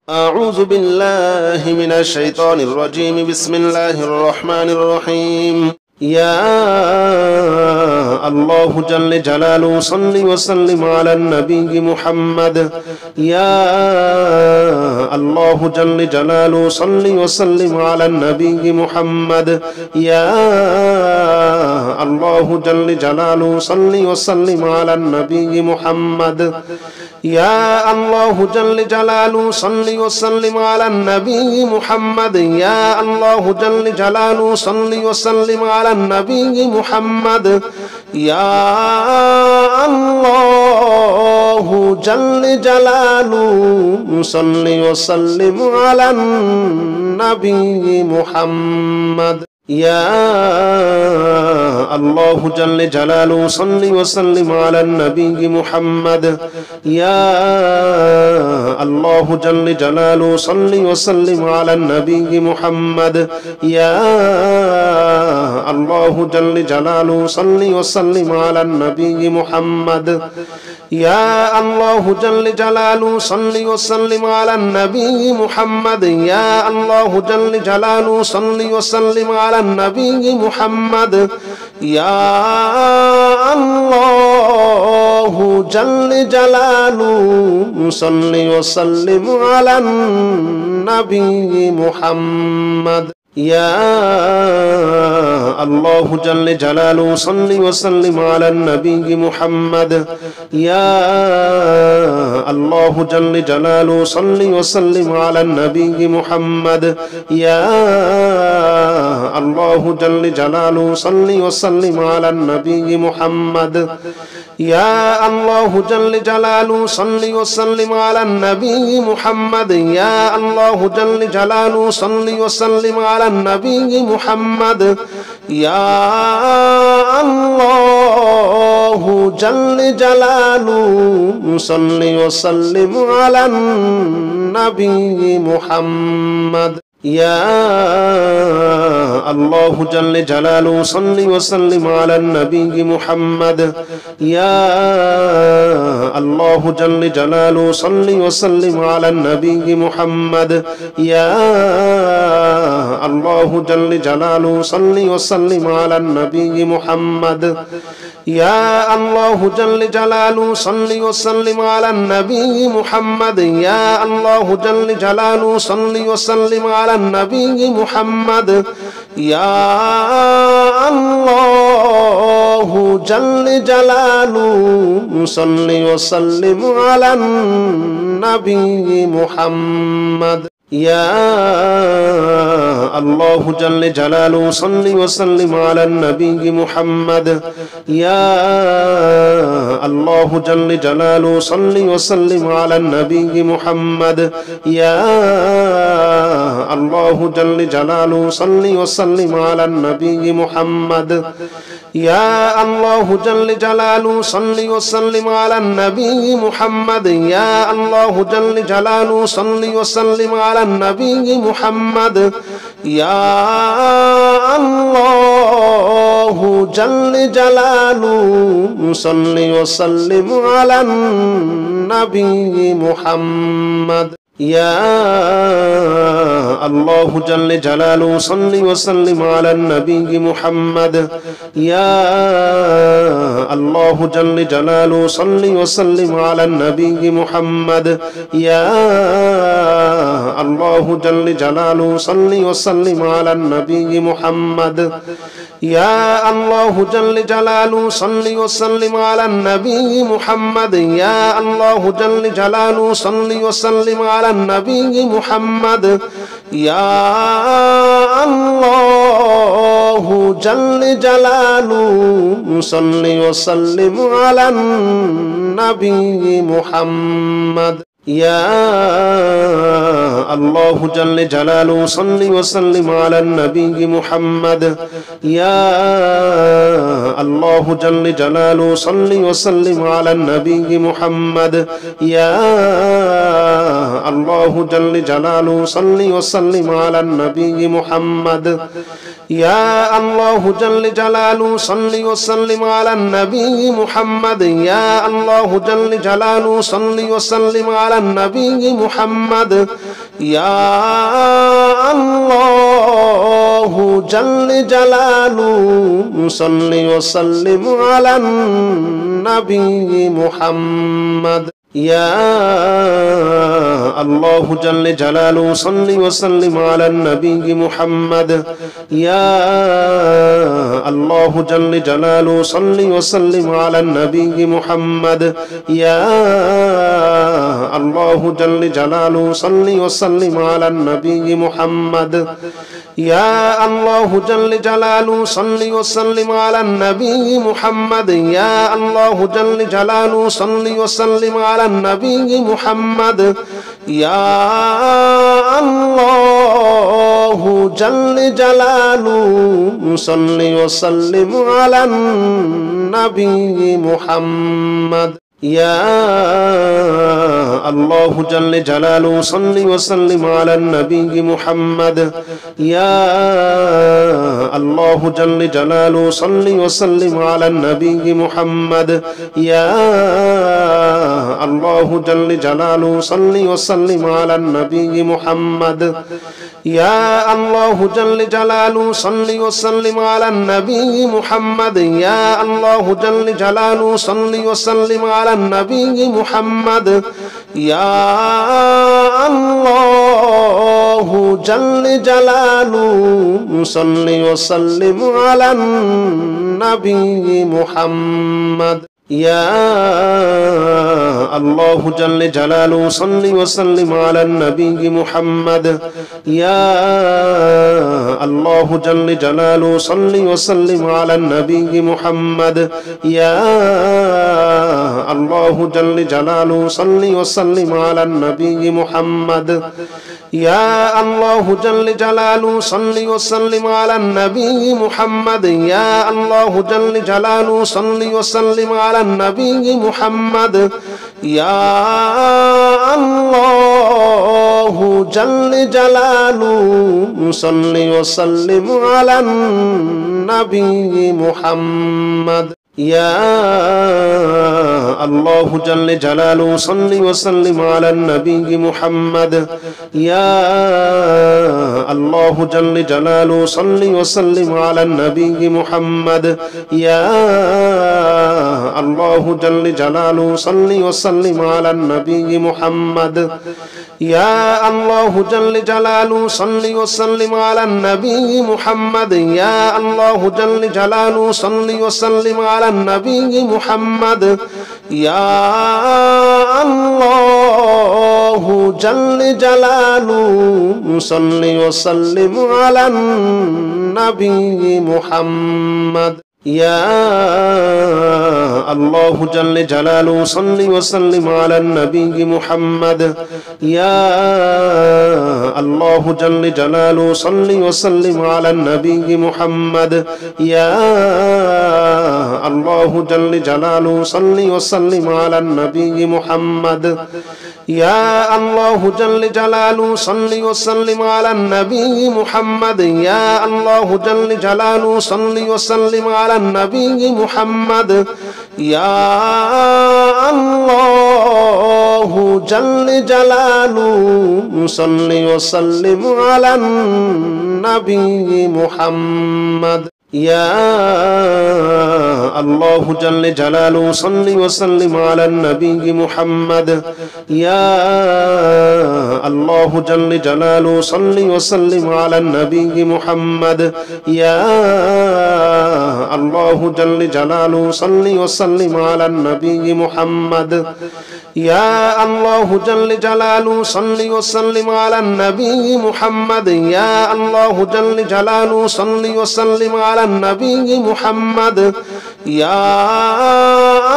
أعوذ بالله من الشيطان الرجيم. بسم الله الرحمن الرحيم. يا الله جل جلاله صل وسلم على النبي محمد. يا الله جل جلاله صل وسلم على النبي محمد. يا الله جل جلاله صل وسلم على النبي محمد. يا الله جل جلاله صل وسلم على النبي محمد. يا الله جل جلاله صل وسلم على النبي محمد. يا الله جل جلاله صل وسلم على النبي محمد. يا الله جل جلاله صل وسلم على النبي محمد. يا الله جل جلاله صل وسلم على النبي محمد. يا الله جل جلاله صل وسلم على النبي محمد. يا الله جل جلاله صل وسلم على النبي محمد. يا الله جل جلاله صل وسلم على النبي محمد. يا الله جل جلاله صل وسلم على النبي محمد. يا الله جل جلاله صل وسلم على النبي محمد. يا الله جل جلاله صل وسلم على النبي محمد. يا الله جل جلاله صل وسلم على النبي محمد. يا الله جل جلاله صل وسلم على النبي محمد. يا الله جل جلاله صل وسلم على النبي محمد. يا الله جل جلاله صل وسلم على النبي محمد. يا الله جل جلاله صل وسلم على النبي محمد. يا الله جل جلاله صل وسلم على النبي محمد. يا الله جل جلاله صل وسلم على النبي محمد. يا الله جل جلاله صل وسلم على النبي محمد. يا الله جل جلاله صل وسلم على النبي محمد. يا الله جل جلاله صل وسلم على النبي محمد. يا الله جل جلاله صل وسلم على النبي محمد. يا الله جل جلاله صل وسلم على النبي محمد. يا الله جل جلاله صل وسلم على النبي محمد. يا الله جل جلاله صل وسلم على النبي محمد. يا الله جل جلاله صل وسلم على النبي محمد. يا الله جل جلاله صل وسلم على النبي محمد. يا الله جل جلاله صل وسلم على النبي محمد. يا الله جل جلاله صل وسلم على النبي محمد. يا الله جل جلاله صل وسلم على النبي محمد. يا الله جل جلاله صل وسلم على النبي محمد. يا الله جل جلاله صل وسلم على النبي محمد. يا الله جل جلاله صل وسلم على النبي محمد. يا الله جل جلاله صل وسلم على النبي محمد. يا الله جل جلاله صل وسلم على النبي محمد. يا الله جل جلاله صل وسلم على النبي محمد. يا الله جل جلاله صل وسلم على النبي محمد. يا الله جل جلاله صل وسلم على النبي محمد. ইয়া আল্লাহু জাল্লে জালালু সাল্লি ওয়া সাল্লিম আলান নবী মুহাম্মদ ইয়া আল্লাহু জাল্লে জালালু সাল্লি ওয়া সাল্লিম আলান নবী মুহাম্মদ ইয়া আল্লাহু জাল্লে জালালু সাল্লি ওয়া সাল্লিম আলান নবী মুহাম্মদ ইয়া আল্লাহু জাল্লে জালালু সাল্লি ওয়া সাল্লিম আলান নবী মুহাম্মদ ইয়া আল্লাহু জাল্লে জালালু সাল্লি ওয়া সাল্লিম আলান নবী মুহাম্মদ ইয়া আল্লাহু জাল্লে জালালু সাল্লি ওয়া সাল্লিম আলান নবী মুহাম্মদ ইয়া আল্লাহু জাল্লে জালালু সাল্লি ওয়া সাল্লিম আলান নবী মুহাম্মদ ইয়া আল্লাহু জাল্লে জালালু সাল্লি ওয়া সাল্লিম আলান নবী মুহাম্মদ ইয়া আল্লাহু জাল্লে জালালু সাল্লি ওয়া সাল্লিম আলান নবী মুহাম্মদ ইয়া আল্লাহু জাল্লে জালালু সাল্লি ওয়া সাল্লিম আলান নবী মুহাম্মদ ইয়া আল্লাহু জাল্লে জালালু সাল্লি ওয়া সাল্লিম আলান নবী মুহাম্মদ ইয়া আল্লাহু জাল্লে জালালু সাল্লি ওয়া সাল্লিম আলান নবী মুহাম্মদ ইয়া আল্লাহু জাল্লে জালালু সাল্লি ওয়া সাল্লিম আলান নবী মুহাম্মদ ইয়া আল্লাহু জাল্লে জালালু সাল্লি ওয়া সাল্লিম আলান নবী মুহাম্মদ ইয়া আল্লাহু জাল্লে জালালু সাল্লি ওয়া সাল্লিম আলান নবী মুহাম্মদ ইয়া আল্লাহু জাল্লে জালালু সাল্লি ওয়া সাল্লিম আলান নবী মুহাম্মদ ইয়া আল্লাহু জাল্লে জালালু সাল্লি ওয়া সাল্লিম আলান নবী মুহাম্মদ ইয়া আল্লাহু জাল্লে জালালু সাল্লি ওয়া সাল্লিম আলান নবী মুহাম্মদ ইয়া আল্লাহু জাল্লে জালালু সাল্লি ওয়া সাল্লিম আলান নবী মুহাম্মদ ইয়া আল্লাহু জাল্লে জালালু সাল্লি ওয়া সাল্লিম আলান নবী মুহাম্মদ ইয়া আল্লাহু জাল্লে জালালু সাল্লি ওয়া সাল্লিম আলান নবী মুহাম্মদ ইয়া আল্লাহু জাল্লে জালালু সাল্লি ওয়া সাল্লিম আলান নবী মুহাম্মদ ইয়া আল্লাহু জাল্লে জালালু সাল্লি ওয়া সাল্লিম আলান নবী মুহাম্মদ ইয়া আল্লাহু জাল্লে জালালু সাল্লি ওয়া সাল্লিম আলান নবী মুহাম্মদ ইয়া আল্লাহু জাল্লে জালালু সাল্লি ওয়া সাল্লিম আলান নবী মুহাম্মদ ইয়া আল্লাহু জাল্লে জালালু সাল্লি ওয়া সাল্লিম আলান নবী মুহাম্মদ ইয়া আল্লাহু জাল্লে জালালু সাল্লি ওয়া সাল্লিম আলান নবী মুহাম্মদ ইয়া আল্লাহু জাল্লে জালালু সাল্লি ওয়া সাল্লিম আলান নবী মুহাম্মদ ইয়া আল্লাহু জাল্লে জালালু সাল্লি ওয়া সাল্লিম আলান নবী মুহাম্মদ ইয়া আল্লাহু জাল্লে জালালু সাল্লি ওয়া সাল্লিম আলান নবী মুহাম্মদ ইয়া আল্লাহু জাল্লে জালালু সাল্লি ওয়া সাল্লিম আলান নবী মুহাম্মদ ইয়া আল্লাহু জাল্লে জালালু সাল্লি ওয়া সাল্লিম আলান নবী মুহাম্মদ ইয়া আল্লাহু জাল্লে জালালু সাল্লি ওয়া সাল্লিম আলান নবী মুহাম্মদ ইয়া আল্লাহু জাল্লে জালালু সাল্লি ওয়া সাল্লিম আলান নবী মুহাম্মদ ইয়া আল্লাহু জাল্লে জালালু সাল্লি ওয়া সাল্লিম আলান নবী মুহাম্মদ ইয়া আল্লাহু জাল্লে জালালু সাল্লি ওয়া সাল্লিম আলান নবী মুহাম্মদ ইয়া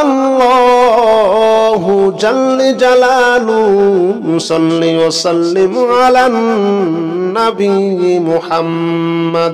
আল্লাহু জাল্লে জালালু সাল্লি ওয়া সাল্লিম আলান নবী মুহাম্মদ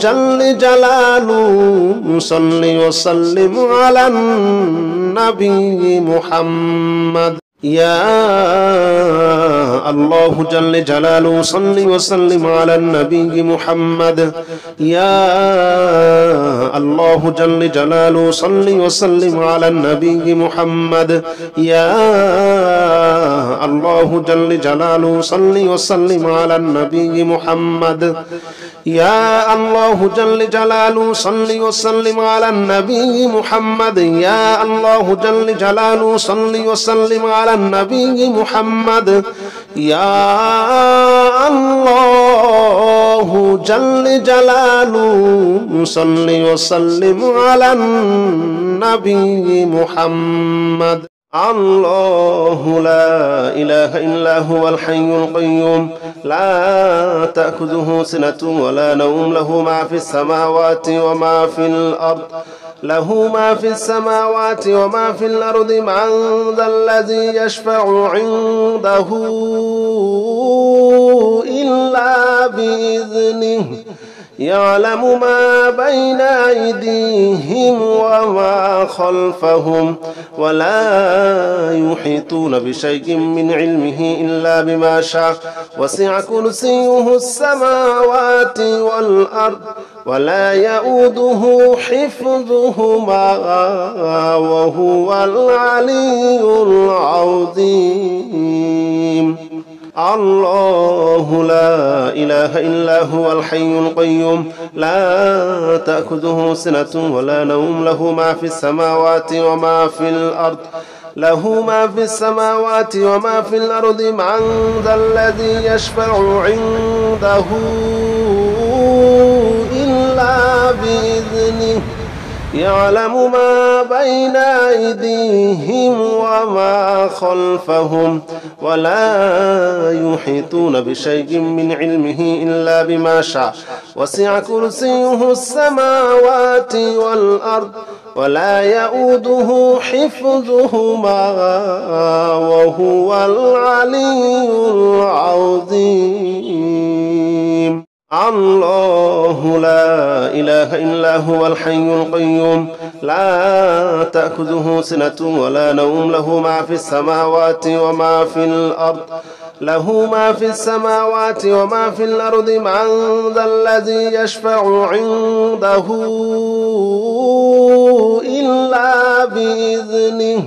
جل جلاله صل وسلم على النبي محمد يا الله جل جلاله صل وسلم على النبي محمد يا الله جل جلاله صل وسلم على النبي محمد يا الله جل جلاله صل وسلم على النبي محمد يا الله جل جلاله صل وسلم على النبي محمد يا الله جل جلاله صل وسلم على النبي محمد يا الله جل جلاله صل وسلم على النبي محمد الله لا إله إلا هو الحي القيوم لا تأخذه سنة ولا نوم له ما في السماوات وما في الأرض له ما في السماوات وما في الأرض من ذا الذي يشفع عنده إلا بإذنه يعلم ما بين أيديهم وما خلفهم ولا يحيطون بشيء من علمه إلا بما شاء وسع كرسيه السماوات والأرض ولا يؤوده حفظهما وهو العلي العظيم الله لا إله إلا هو الحي القيوم لا تأخذه سنة ولا نوم له ما في السماوات وما في الأرض له ما في السماوات وما في الأرض من ذا الذي يشفع عنده إلا بإذنه يعلم ما بين أيديهم وما خلفهم ولا يحيطون بشيء من علمه إلا بما شاء وسع كرسيه السماوات والأرض ولا يؤوده حفظهما وهو العلي العظيم الله لا إله إلا هو الحي القيوم لا تأخذه سنة ولا نوم له ما في السماوات وما في الأرض له ما في السماوات وما في الأرض من ذا الذي يشفع عنده إلا بإذنه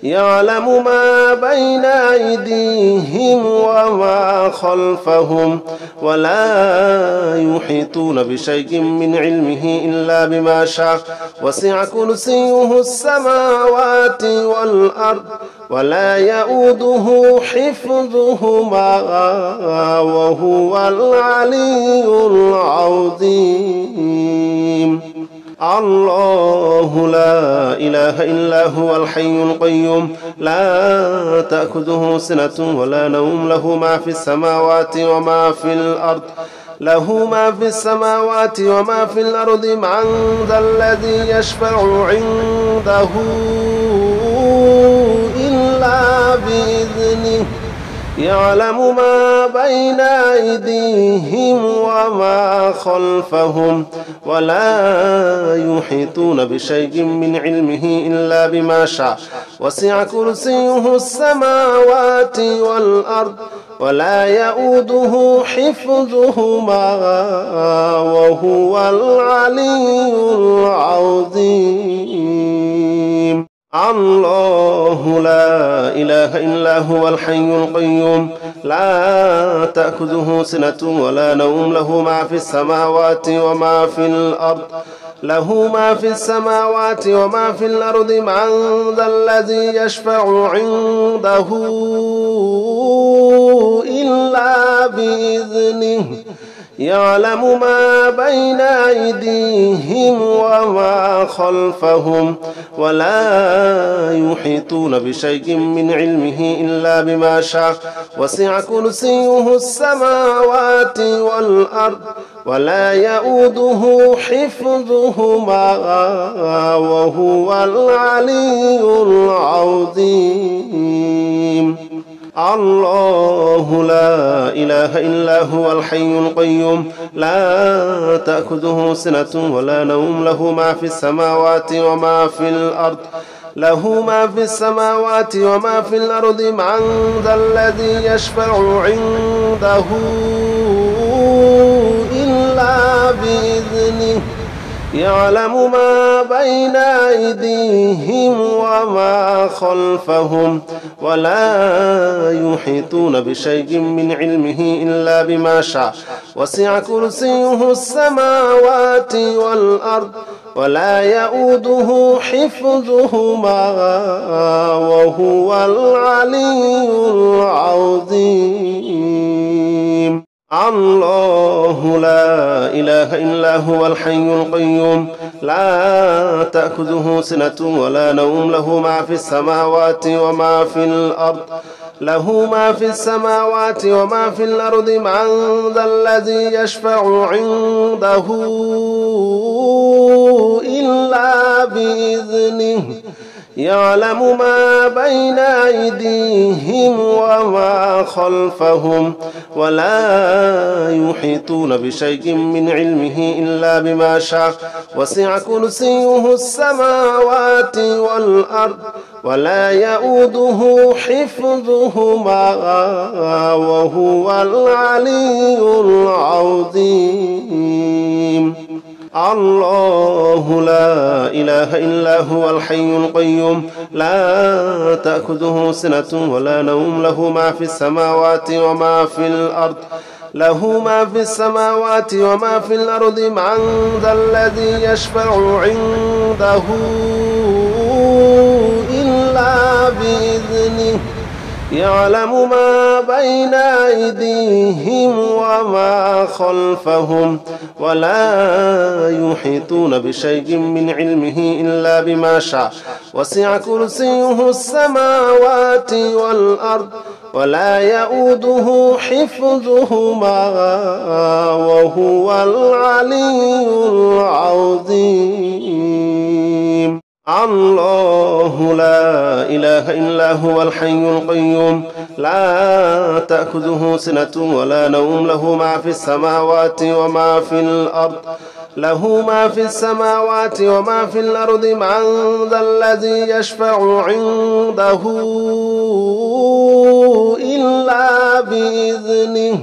يعلم ما بين أيديهم وما خلفهم ولا يحيطون بشيء من علمه إلا بما شاء وسع كرسيه السماوات والأرض ولا يؤوده حفظهما وهو العلي العظيم الله لا إله إلا هو الحي القيوم لا تأخذه سنة ولا نوم له ما في السماوات وما في الأرض له ما في السماوات وما في الأرض من ذا الذي يشفع عنده إلا بإذنه يعلم ما بين أيديهم وما خلفهم ولا يحيطون بشيء من علمه إلا بما شاء وسع كرسيه السماوات والأرض ولا يؤوده حفظهما وهو العلي العظيم الله لا إله إلا هو الحي القيوم لا تأخذه سنة ولا نوم له ما في السماوات وما في الأرض له ما في السماوات وما في الأرض من ذا الذي يشفع عنده إلا بإذنه يعلم ما بين أيديهم وما خلفهم ولا يحيطون بشيء من علمه إلا بما شاء وسع كرسيه السماوات والأرض ولا يؤوده حفظهما وهو العلي العظيم الله لا إله إلا هو الحي القيوم لا تأخذه سنة ولا نوم له ما في السماوات وما في الأرض وما في الأرض من ذا الذي يشفع عنده إلا بإذنه يعلم ما بين أيديهم وما خلفهم ولا يحيطون بشيء من علمه إلا بما شاء وسع كرسيه السماوات والأرض ولا يؤوده حفظهما وهو العلي العظيم الله لا إله إلا هو الحي القيوم لا تأخذه سنة ولا نوم له ما في السماوات وما في الأرض من ذا الذي يشفع عنده إلا بإذنه يعلم ما بين أيديهم وما خلفهم ولا يحيطون بشيء من علمه إلا بما شاء وسع كرسيه السماوات والأرض ولا يؤوده حفظهما وهو العلي العظيم الله لا إله إلا هو الحي القيوم لا تأخذه سنة ولا نوم له ما في السماوات وما في الأرض من ذا الذي يشفع عنده إلا بإذنه يعلم ما بين أيديهم وما خلفهم ولا يحيطون بشيء من علمه إلا بما شاء وسع كرسيه السماوات والأرض ولا يؤوده حفظهما وهو العلي العظيم الله لا إله إلا هو الحي القيوم لا تأخذه سنة ولا نوم له ما في السماوات وما في الأرض من ذا الذي يشفع عنده إلا بإذنه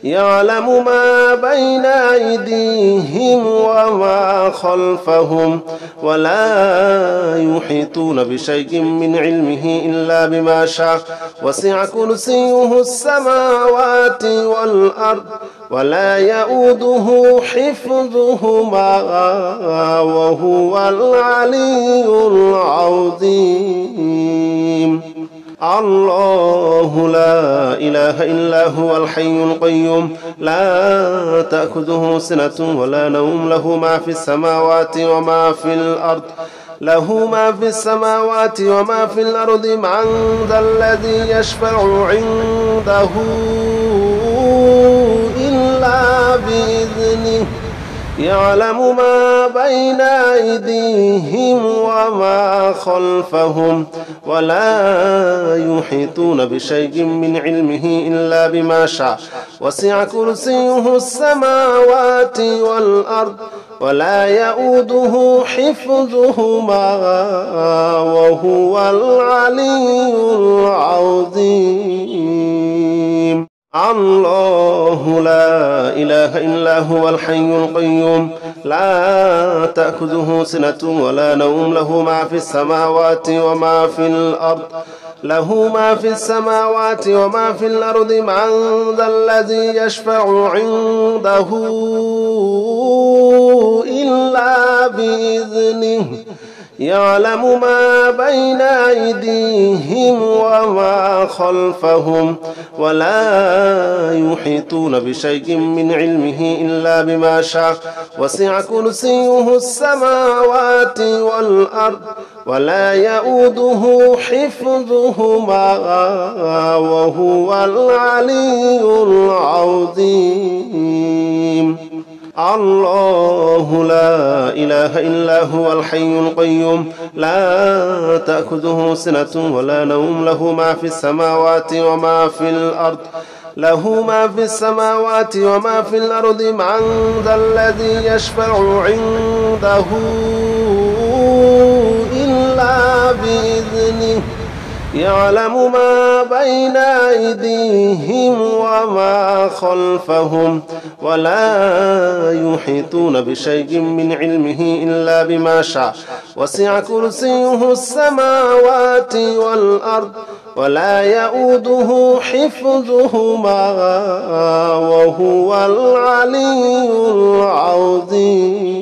يعلم ما بين أيديهم وما خلفهم ولا يحيطون بشيء من علمه إلا بما شاء وسع كرسيه السماوات والأرض ولا يؤوده حفظهما وهو العلي العظيم الله لا إله إلا هو الحي القيوم لا تأخذه سنة ولا نوم له ما في السماوات وما في الأرض من ذا الذي يشفع عنده إلا بإذنه يعلم ما بين أيديهم وما خلفهم ولا يحيطون بشيء من علمه إلا بما شاء وسع كرسيه السماوات والأرض ولا يؤوده حفظهما وهو العلي العظيم الله لا إله إلا هو الحي القيوم لا تأخذه سنة ولا نوم له ما في السماوات وما في الأرض من ذا الذي يشفع عنده إلا بإذنه يعلم ما بين أيديهم وما خلفهم ولا يحيطون بشيء من علمه إلا بما شاء وسع كرسيه السماوات والأرض ولا يؤوده حفظهما وهو العلي العظيم الله لا إله إلا هو الحي القيوم لا تأخذه سنة ولا نوم له ما في السماوات وما في الأرض له ما في السماوات وما في الأرض من ذا الذي يشفع عنده إلا بإذنه يعلم ما بين أيديهم وما خلفهم ولا يحيطون بشيء من علمه إلا بما شاء وسع كرسيه السماوات والأرض ولا يؤوده حفظهما وهو العلي العظيم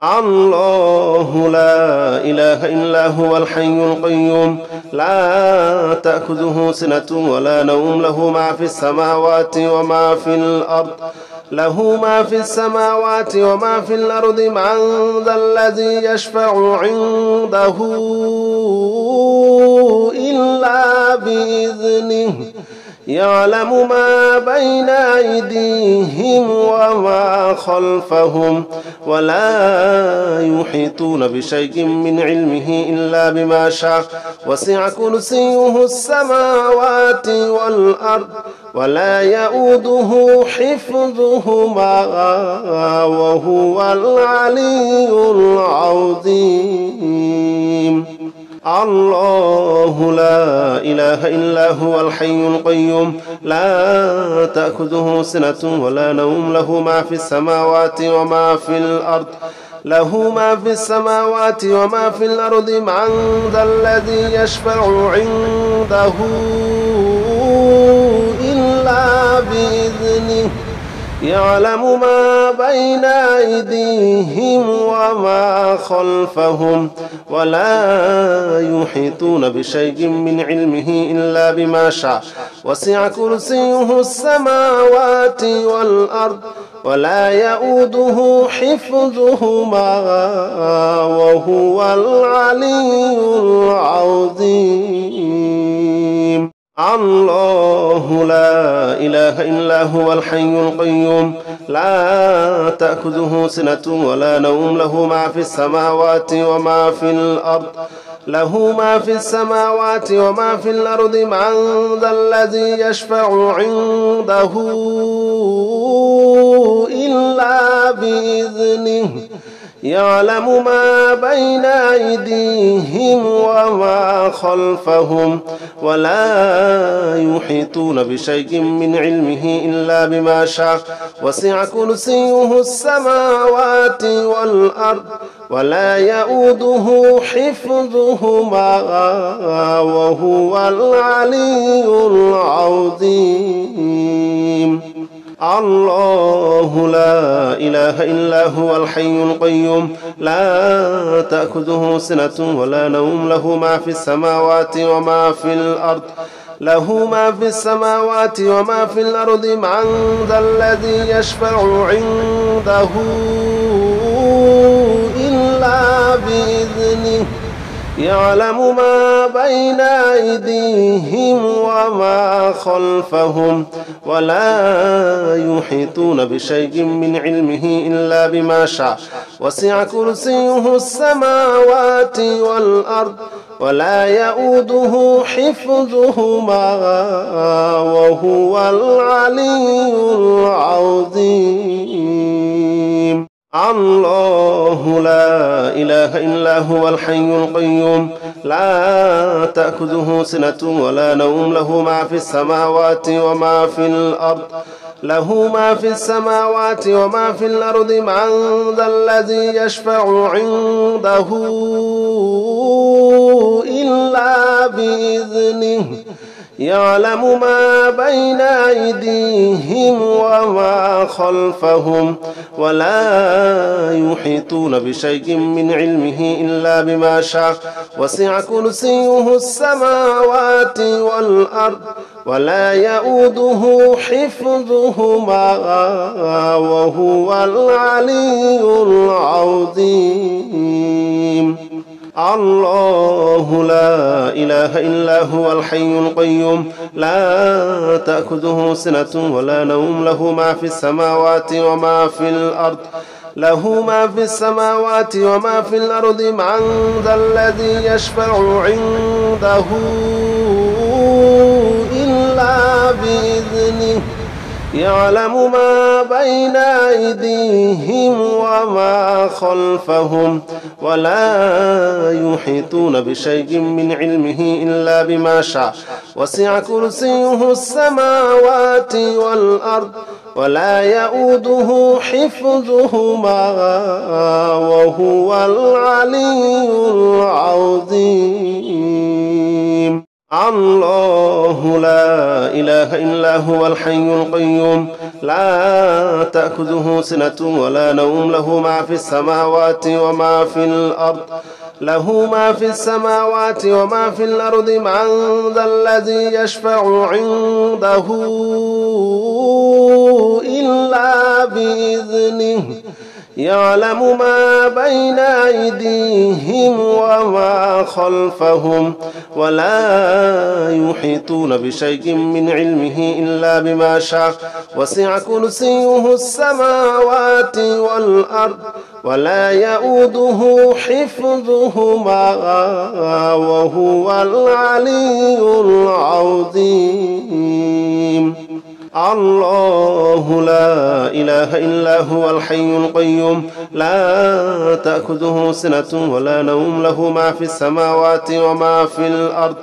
الله لا إله إلا هو الحي القيوم لا تأخذه سنة ولا نوم له ما في السماوات وما في الأرض له ما في السماوات وما في الأرض من ذا الذي يشفع عنده إلا بإذنه يعلم ما بين أيديهم وما خلفهم ولا يحيطون بشيء من علمه إلا بما شاء وسع كرسيه السماوات والأرض ولا يؤوده حفظهما وهو العلي العظيم الله لا إله إلا هو الحي القيوم لا تأخذه سنة ولا نوم له ما في السماوات وما في الأرض له ما في السماوات وما في الأرض من ذا الذي يشفع عنده إلا بإذنه يعلم ما بين أيديهم وما خلفهم ولا يحيطون بشيء من علمه إلا بما شاء وسع كرسيه السماوات والأرض ولا يؤوده حفظهما وهو العلي العظيم الله لا إله إلا هو الحي القيوم لا تأخذه سنة ولا نوم له ما في السماوات وما في الأرض له ما في السماوات وما في الأرض من ذا الذي يشفع عنده إلا بإذنه يعلم ما بين أيديهم وما خلفهم ولا يحيطون بشيء من علمه إلا بما شاء وسع كرسيه السماوات والأرض ولا يؤوده حفظهما وهو العلي العظيم الله لا إله إلا هو الحي القيوم لا تأخذه سنة ولا نوم له ما في السماوات وما في الأرض له ما في السماوات وما في الأرض من ذا الذي يشفع عنده إلا بإذنه يعلم ما بين أيديهم وما خلفهم ولا يحيطون بشيء من علمه إلا بما شاء وسع كرسيه السماوات والأرض ولا يؤوده حفظهما وهو العلي العظيم الله لا إله إلا هو الحي القيوم لا تأخذه سنة ولا نوم له ما في السماوات وما في الأرض له ما في السماوات وما في الأرض من ذا الذي يشفع عنده إلا بإذنه يعلم ما بين أيديهم وما خلفهم ولا يحيطون بشيء من علمه إلا بما شاء وسع كرسيه السماوات والأرض ولا يؤوده حفظهما وهو العلي العظيم الله لا إله إلا هو الحي القيوم لا تأخذه سنة ولا نوم له ما في السماوات وما في الأرض له ما في السماوات وما في الأرض من ذا الذي يشفع عنده إلا بإذنه يعلم ما بين أيديهم وما خلفهم ولا يحيطون بشيء من علمه إلا بما شاء وسع كرسيه السماوات والأرض ولا يؤوده حفظهما وهو العلي العظيم الله لا إله إلا هو الحي القيوم لا تأخذه سنة ولا نوم له ما في السماوات وما في الأرض له ما في السماوات وما في الأرض من ذا الذي يشفع عنده إلا بإذنه يعلم ما بين أيديهم وما خلفهم ولا يحيطون بشيء من علمه إلا بما شاء وسع كرسيه السماوات والأرض ولا يؤوده حفظهما وهو العلي العظيم الله لا إله إلا هو الحي القيوم لا تأخذه سنة ولا نوم له ما في السماوات وما في الأرض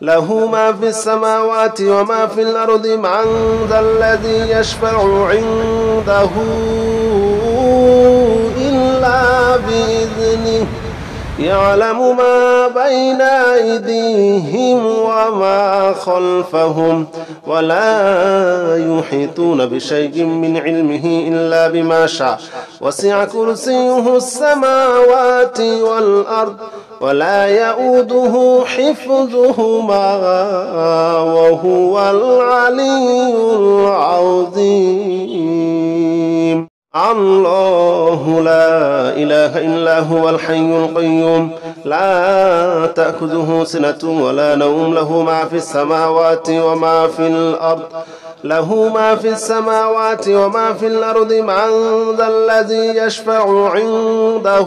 له ما في السماوات وما في الأرض من ذا الذي يشفع عنده إلا بإذنه يعلم ما بين أيديهم وما خلفهم ولا يحيطون بشيء من علمه إلا بما شاء وسع كرسيه السماوات والأرض ولا يؤوده حفظهما وهو العلي العظيم الله لا إله إلا هو الحي القيوم لا تأخذه سنة ولا نوم له ما في السماوات وما في الأرض له ما في السماوات وما في الأرض من ذا الذي يشفع عنده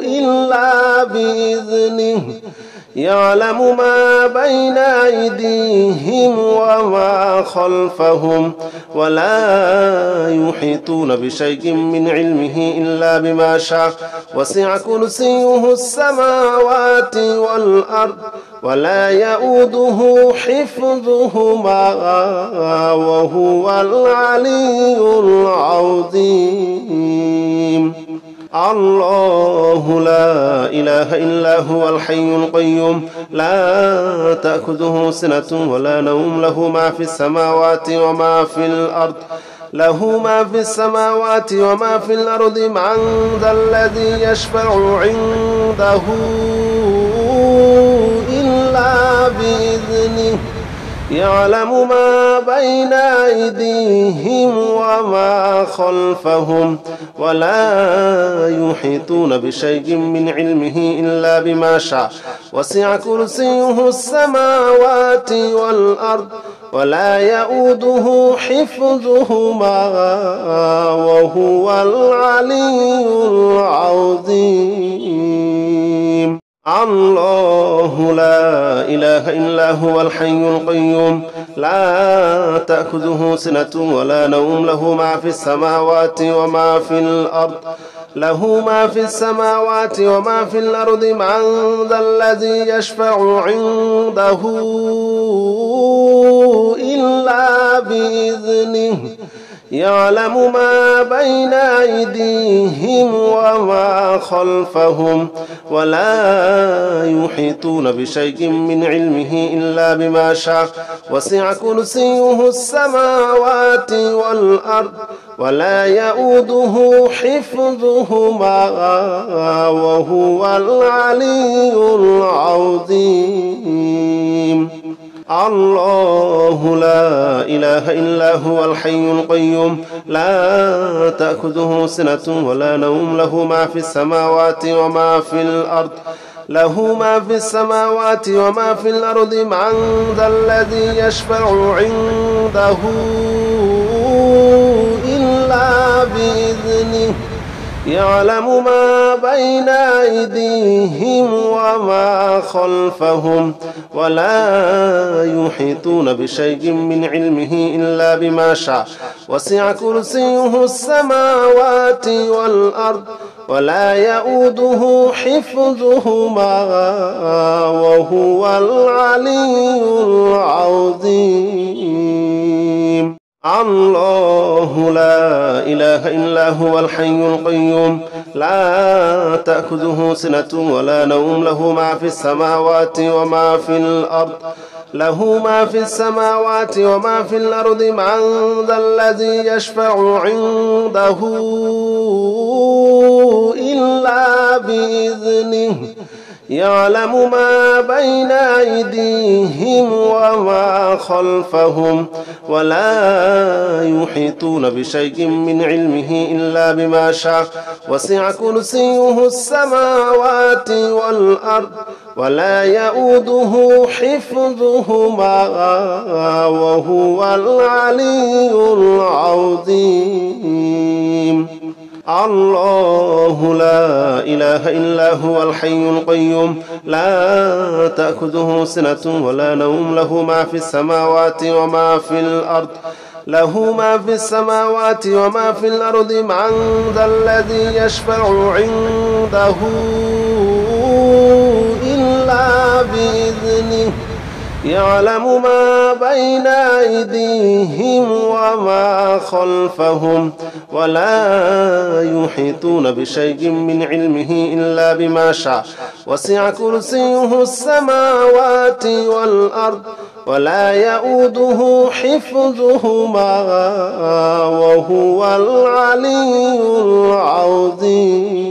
إلا بإذنه يعلم ما بين أيديهم وما خلفهم ولا يحيطون بشيء من علمه إلا بما شاء وسع كرسيه السماوات والأرض ولا يؤوده حفظهما وهو العلي العظيم الله لا إله إلا هو الحي القيوم لا تأخذه سنة ولا نوم له ما في السماوات وما في الأرض له ما في السماوات وما في الأرض من ذا الذي يشفع عنده إلا بإذنه يعلم ما بين أيديهم وما خلفهم ولا يحيطون بشيء من علمه إلا بما شاء وسع كرسيه السماوات والأرض ولا يؤوده حفظهما وهو العلي العظيم الله لا إله إلا هو الحي القيوم لا تأخذه سنة ولا نوم له ما في السماوات وما في الأرض له ما في السماوات وما في الأرض من ذا الذي يشفع عنده إلا بإذنه يعلم ما بين أيديهم وما خلفهم ولا يحيطون بشيء من علمه إلا بما شاء وسع كرسيه السماوات والأرض ولا يؤوده حفظهما وهو العلي العظيم الله لا إله إلا هو الحي القيوم لا تأخذه سنة ولا نوم له ما في السماوات وما في الأرض له ما في السماوات وما في الأرض من ذا الذي يشفع عنده إلا بإذنه يعلم ما بين أيديهم وما خلفهم ولا يحيطون بشيء من علمه إلا بما شاء وسع كرسيه السماوات والأرض ولا يؤوده حفظهما وهو العلي العظيم الله لا إله إلا هو الحي القيوم لا تأخذه سنة ولا نوم له ما في السماوات وما في الأرض له ما في السماوات وما في الأرض من ذا الذي يشفع عنده إلا بإذنه يعلم ما بين أيديهم وما خلفهم ولا يحيطون بشيء من علمه إلا بما شاء وسع كرسيه السماوات والأرض ولا يؤوده حفظهما وهو العلي العظيم الله لا إله إلا هو الحي القيوم لا تأخذه سنة ولا نوم له ما في السماوات وما في الأرض له ما في السماوات وما في الأرض من ذا الذي يشفع عنده إلا بإذنه يعلم ما بين أيديهم وما خلفهم ولا يحيطون بشيء من علمه إلا بما شاء وسع كرسيه السماوات والأرض ولا يؤوده حفظهما وهو العلي العظيم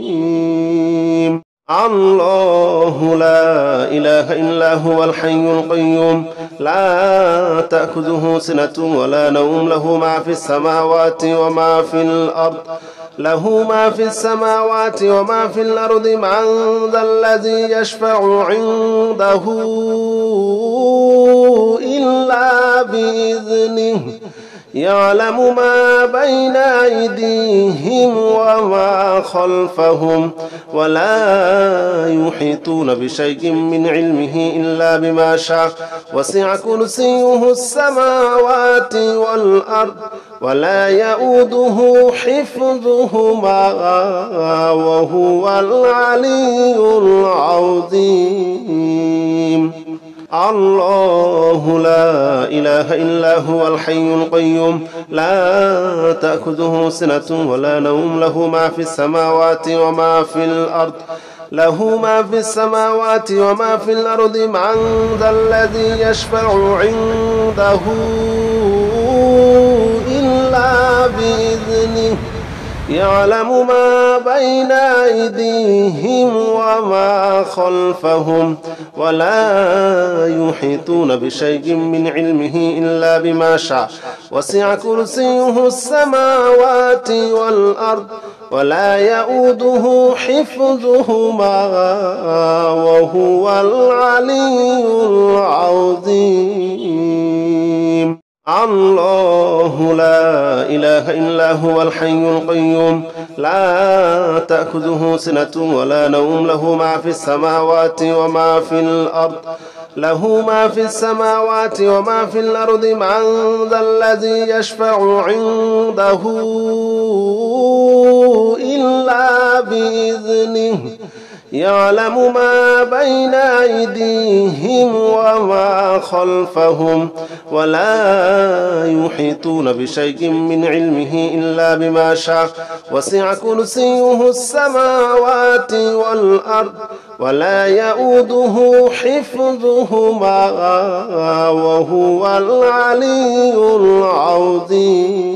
الله لا إله إلا هو الحي القيوم لا تأخذه سنة ولا نوم له ما في السماوات وما في الأرض له ما في السماوات وما في الأرض من ذا الذي يشفع عنده إلا بإذنه يعلم ما بين أيديهم وما خلفهم ولا يحيطون بشيء من علمه إلا بما شاء وسع كرسيه السماوات والأرض ولا يؤوده حفظهما وهو العلي العظيم الله لا إله إلا هو الحي القيوم لا تأخذه سنة ولا نوم له ما في السماوات وما في الأرض له ما في السماوات وما في الأرض من ذا الذي يشفع عنده إلا بإذنه يعلم ما بين أيديهم وما خلفهم ولا يحيطون بشيء من علمه إلا بما شاء وسع كرسيه السماوات والأرض ولا يؤوده حفظهما وهو العلي العظيم الله لا إله إلا هو الحي القيوم لا تأخذه سنة ولا نوم له ما في السماوات وما في الأرض له ما في السماوات وما في الأرض من ذا الذي يشفع عنده إلا بإذنه يعلم ما بين أيديهم وما خلفهم ولا يحيطون بشيء من علمه إلا بما شاء وسع كرسيه السماوات والأرض ولا يؤوده حفظهما وهو العلي العظيم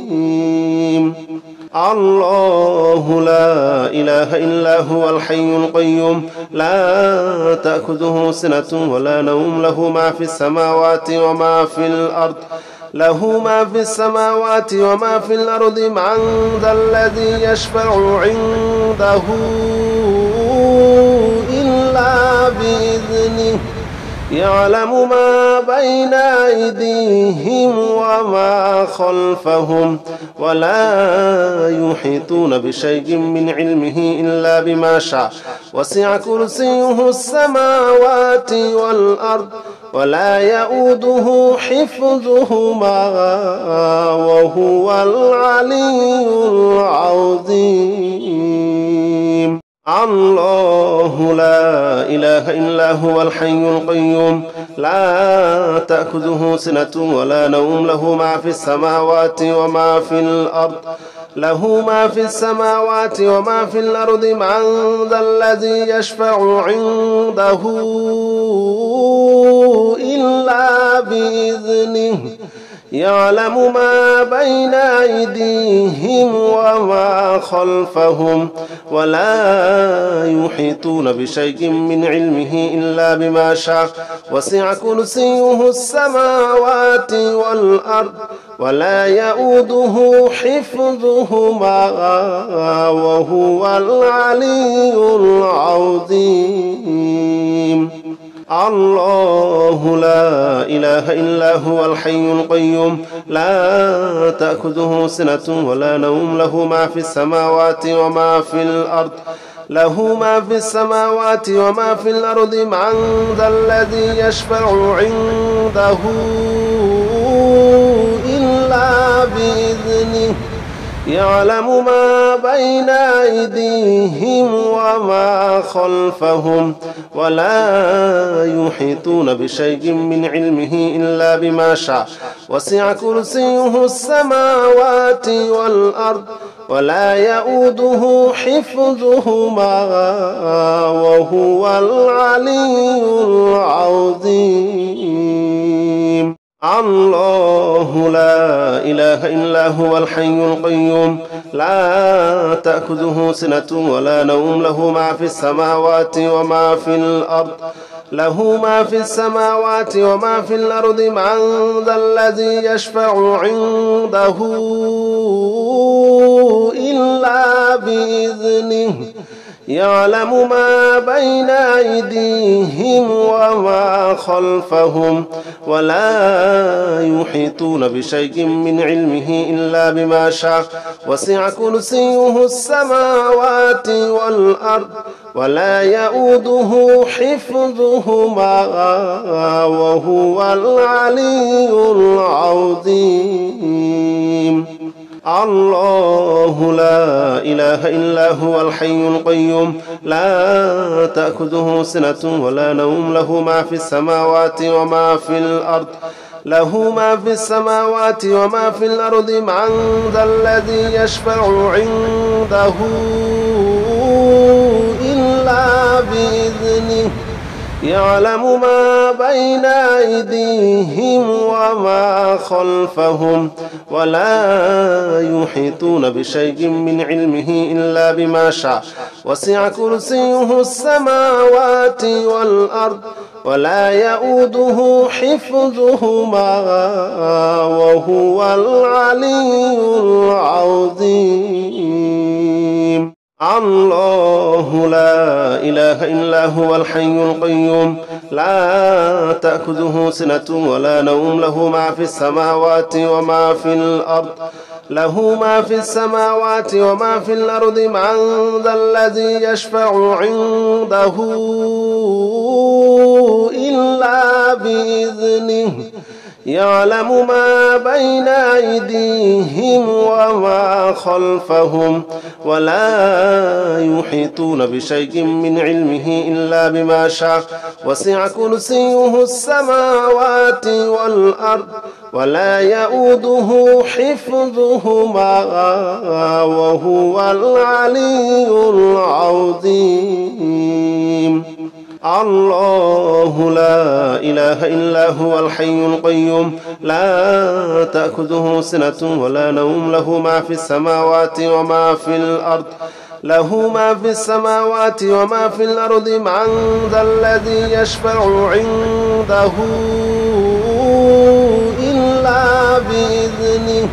الله لا إله إلا هو الحي القيوم لا تأخذه سنة ولا نوم له ما في السماوات وما في الأرض له ما في السماوات وما في الأرض من ذا الذي يشفع عنده إلا بإذنه يعلم ما بين أيديهم وما خلفهم ولا يحيطون بشيء من علمه إلا بما شاء وسع كرسيه السماوات والأرض ولا يؤوده حفظهما وهو العلي العظيم الله لا إله إلا هو الحي القيوم لا تأخذه سنة ولا نوم له ما في السماوات وما في الأرض له ما في السماوات وما في الأرض من ذا الذي يشفع عنده إلا بإذنه يعلم ما بين أيديهم وما خلفهم ولا يحيطون بشيء من علمه إلا بما شاء وسع كرسيه السماوات والأرض ولا يؤوده حفظهما وهو العلي العظيم الله لا إله إلا هو الحي القيوم لا تأخذه سنة ولا نوم له ما في السماوات وما في الأرض له ما في السماوات وما في الأرض من ذا الذي يشفع عنده إلا بإذنه يعلم ما بين أيديهم وما خلفهم ولا يحيطون بشيء من علمه إلا بما شاء وسع كرسيه السماوات والأرض ولا يؤوده حفظهما وهو العلي العظيم الله لا إله إلا هو الحي القيوم لا تأخذه سنة ولا نوم له ما في السماوات وما في الأرض له ما في السماوات وما في الأرض من ذا الذي يشفع عنده إلا بإذنه يعلم ما بين أيديهم وما خلفهم ولا يحيطون بشيء من علمه إلا بما شاء وسع كرسيه السماوات والأرض ولا يؤوده حفظهما وهو العلي العظيم الله لا إله إلا هو الحي القيوم لا تأخذه سنة ولا نوم له ما في السماوات وما في الأرض له ما في السماوات وما في الأرض من ذا الذي يشفع عنده إلا بإذنه يعلم ما بين أيديهم وما خلفهم ولا يحيطون بشيء من علمه إلا بما شاء وسع كرسيه السماوات والأرض ولا يؤوده حفظهما وهو العلي العظيم الله لا إله إلا هو الحي القيوم لا تأخذه سنة ولا نوم له ما في السماوات وما في الأرض له ما في السماوات وما في الأرض من ذا الذي يشفع عنده إلا بإذنه يعلم ما بين أيديهم وما خلفهم ولا يحيطون بشيء من علمه إلا بما شاء وسع كرسيه السماوات والأرض ولا يؤوده حفظهما وهو العلي العظيم الله لا إله إلا هو الحي القيوم لا تأخذه سنة ولا نوم له ما في السماوات وما في الأرض وما في الأرض من ذا الذي يشفع عنده إلا بإذنه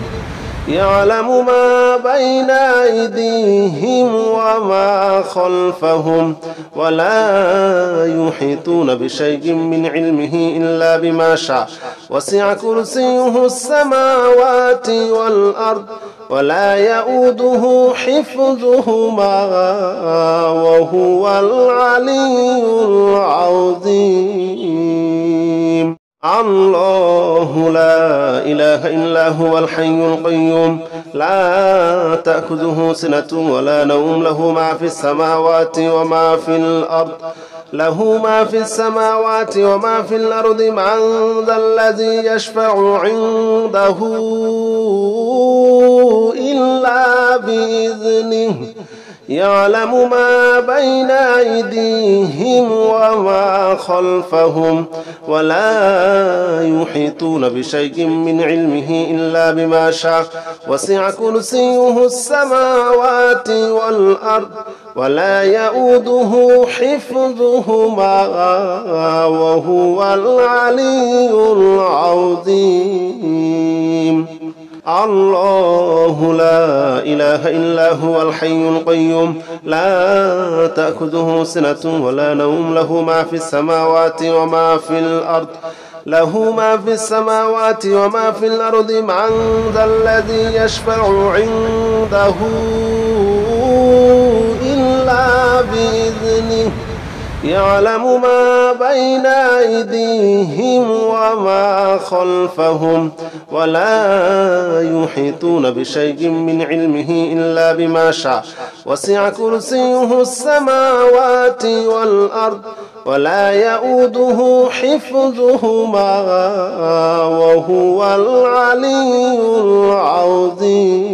يعلم ما بين أيديهم وما خلفهم ولا يحيطون بشيء من علمه إلا بما شاء وسع كرسيه السماوات والأرض ولا يؤوده حفظهما وهو العلي العظيم الله لا إله إلا هو الحي القيوم لا تأخذه سنة ولا نوم له ما في السماوات وما في الأرض من ذا الذي يشفع عنده إلا بإذنه يعلم ما بين أيديهم وما خلفهم ولا يحيطون بشيء من علمه إلا بما شاء وسع كرسيه السماوات والأرض ولا يؤوده حفظهما وهو العلي العظيم الله لا إله إلا هو الحي القيوم لا تأخذه سنة ولا نوم له ما في السماوات وما في الأرض من ذا الذي يشفع عنده إلا بإذنه يعلم ما بين أيديهم وما خلفهم ولا يحيطون بشيء من علمه إلا بما شاء وسع كرسيه السماوات والأرض ولا يؤوده حفظهما وهو العلي العظيم